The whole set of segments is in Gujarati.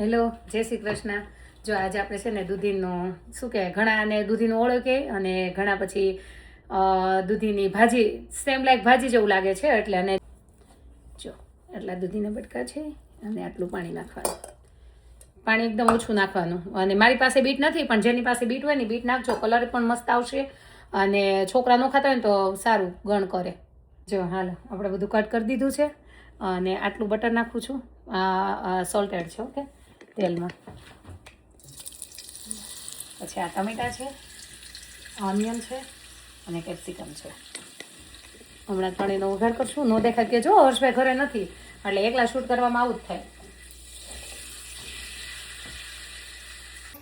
હેલો, જય શ્રી કૃષ્ણ. જો આજે આપણે છે ને દૂધીનું શું કહેવાય, ઘણાને દૂધીનું ઓળો કહે અને ઘણા પછી દૂધીની ભાજી, સેમ લાઈક ભાજી જેવું લાગે છે. એટલે અને જો એટલા દૂધીના બટકા છે અને આટલું પાણી નાખવાનું. પાણી એકદમ ઓછું નાખવાનું. અને મારી પાસે બીટ નથી, પણ જેની પાસે બીટ હોય ને બીટ નાખજો, કલર પણ મસ્ત આવશે. અને છોકરા ન ખાતા હોય ને તો સારું ગણ કરે. જો હાલો, આપણે બધું કટ કરી દીધું છે. અને આટલું બટર નાખું છું. સોલ્ટેડ છે, ઓકે, તેલમાં. પછી આ ટમેટા છે, ઓનિયન છે અને કેપ્સિકમ છે. હમણાં ત્રણેયનો વઘાર કરશું. નો દેખાય કે જો હર્ષભાઈ ઘરે નથી, એટલે એકલા શૂટ કરવામાં આવું જ થાય.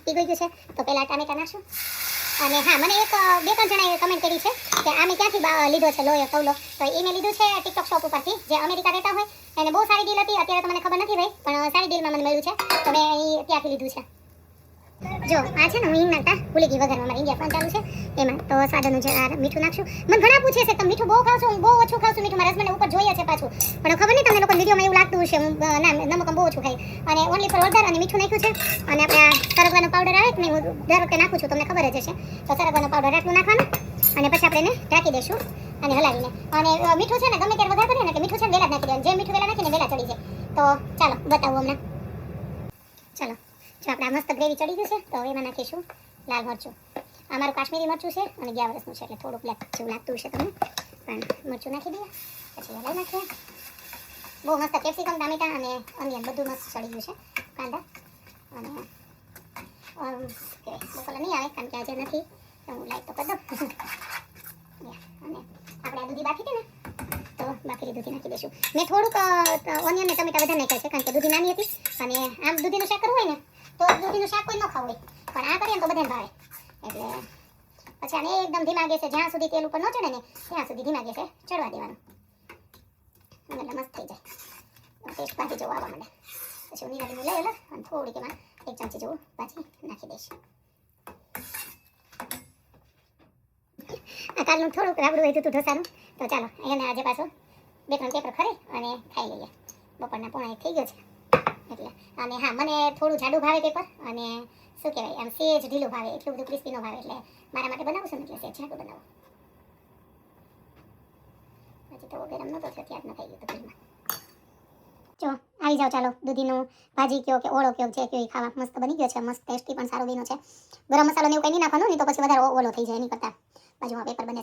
પી ગયું છે તો પહેલા ટામેટા નાખશું. અને હા, મને એક બે ત્રણ જણાએ કમેન્ટ કરી છે કે આમે ક્યાંથી લીધો છે લોયો તવલો. તો એ મેં લીધું છે ટિકટોક શોપ ઉપરથી, જે અમેરિકા રહેતા હોય એને બહુ સારી ડીલ હતી. અત્યારે તો મને ખબર નથી ભાઈ, પણ સારી ડીલમાં મને મળ્યું છે, તો મેં એ ત્યાંથી લીધું છે. જો આ છે ને, હું હિંગ નાખતા ભૂલી ગઈ વગરમાં, મારે ઇન્ડિયા ફોન ચાલુ છે એમાં. તો સ્વાદ અનુસાર મીઠું નાખશું. મને ઘણા પૂછે છે તમે મીઠું બહુ ખાવશો? હું બહુ ઓછું ખાઉં છું મીઠું. મારા હસબન્ડને ઉપર જોઈએ છે પાછું, પણ ખબર નહીં તમને લોકો વિડીયોમાં એવું લાગતું હશે હું ના નમક બહુ ઓછું ખાઈ. અને ઓનલી ફોર હળદર અને મીઠું નાખ્યું છે. અને આપણે આ સરગવાનો પાવડર આવે કે નહીં, હું દર વખતે નાખું છું, તમને ખબર જ હશે. તો સરગવાનો પાવડર આટલું નાખવાનું. અને પછી આપણે એને ઢાંકી દઈશું અને હલાવીને. અને મીઠું છે ને ગમે ત્યારે વધારે કરીએ ને કે મીઠું છે ને વહેલા જ નાખી દેવાનું. જે મીઠું વહેલા નાખીને વહેલા ચડી જાય. તો ચાલો બતાવું હમણાં. ચાલો, જો આપણે આ મસ્ત ગ્રેવી ચડી ગયું છે, તો હવે એમાં નાખીશું લાલ મરચું. આ મારું કાશ્મીરી મરચું છે અને 11 વર્ષનું છે, એટલે થોડું બ્લેક જેવું લાગતું હશે તમને, પણ મરચું નાખી દઈએ. પછી હલાવી નાખીએ. બહુ મસ્ત કેપ્સિકમ, ટામેટા અને ઓનિયન બધું મસ્ત ચડી ગયું છે. કાંદા અને બહુ કલર નહીં આવે કારણ કે આજે નથી, તો હું લાઈટ તો કરી દઉં. અને આપણે આ દૂધી બાકી છે ને, તો બાકીની દૂધી નાખી દઈશું. મેં થોડુંક ઓનિયન ને ટમેટા વધારે નાખ્યા છે કારણ કે દૂધી નાની હતી. અને આમ દૂધીનું શાક કરવું હોય ને તો દૂધીનું શાક કોઈ ન ખાવું હોય, પણ આ કરીએ ને તો બધાને ભાવે. એટલે પછી આને એકદમ ધીમા ગેસે, જ્યાં સુધી તેલ ઉપર ન ચડે ને ત્યાં સુધી ધીમા ગેસે ચડવા દેવાનું. અને એટલે મસ્ત થઈ જાય, ટેસ્ટ ભાજી જેવું આવવા માંડે. પછી હું નીરાડીને લઈ અલગ અને થોડીક એમાં 1 ચમચી જેવું ભાજી નાખી દઈશ. આ કાલનું થોડુંક રાબડું હોય હતું ઢોસાનું, તો ચાલો એને આજે પાછો 2-3 પેપર ખરી અને ખાઈ લઈએ. બપોરના પોણા 1 થઈ ગયો છે એટલે. અને હા, મને થોડું જાડું ભાવે પેપર, અને શું કહેવાય આમ સેજ ઢીલું ભાવે, એટલું બધું ક્રિસ્પી ન ભાવે. એટલે મારા માટે બનાવું છું ને એટલે સેજ જાડું બનાવું. હજી તો ગરમ નહોતો થયો, ત્યાં જ ન થઈ ગયું તો ઘરમાં. જો આવી જાઓ, ચાલો દૂધીનું ભાજી કયો કે ઓળો કયો જે કયો એ ખાવા મસ્ત બની ગયો છે. મસ્ત ટેસ્ટી પણ સારો બન્યો છે. ગરમ મસાલો ને એવું કંઈ નહીં નાખવાનું, નહીં તો પછી વધારે ઓલો થઈ જાય. નહીં કરતા બાજુમાં પેપર બને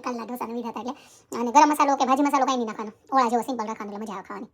કાલના ઢોસાના વિધા હતા એટલે. અને ગરમ મસાલો કે ભાજી મસાલો કંઈ નહીં નાખવાનો, ઓળા જેવો સિમ્પલ રાખવાનો એટલે મજા આવે ખાવાની.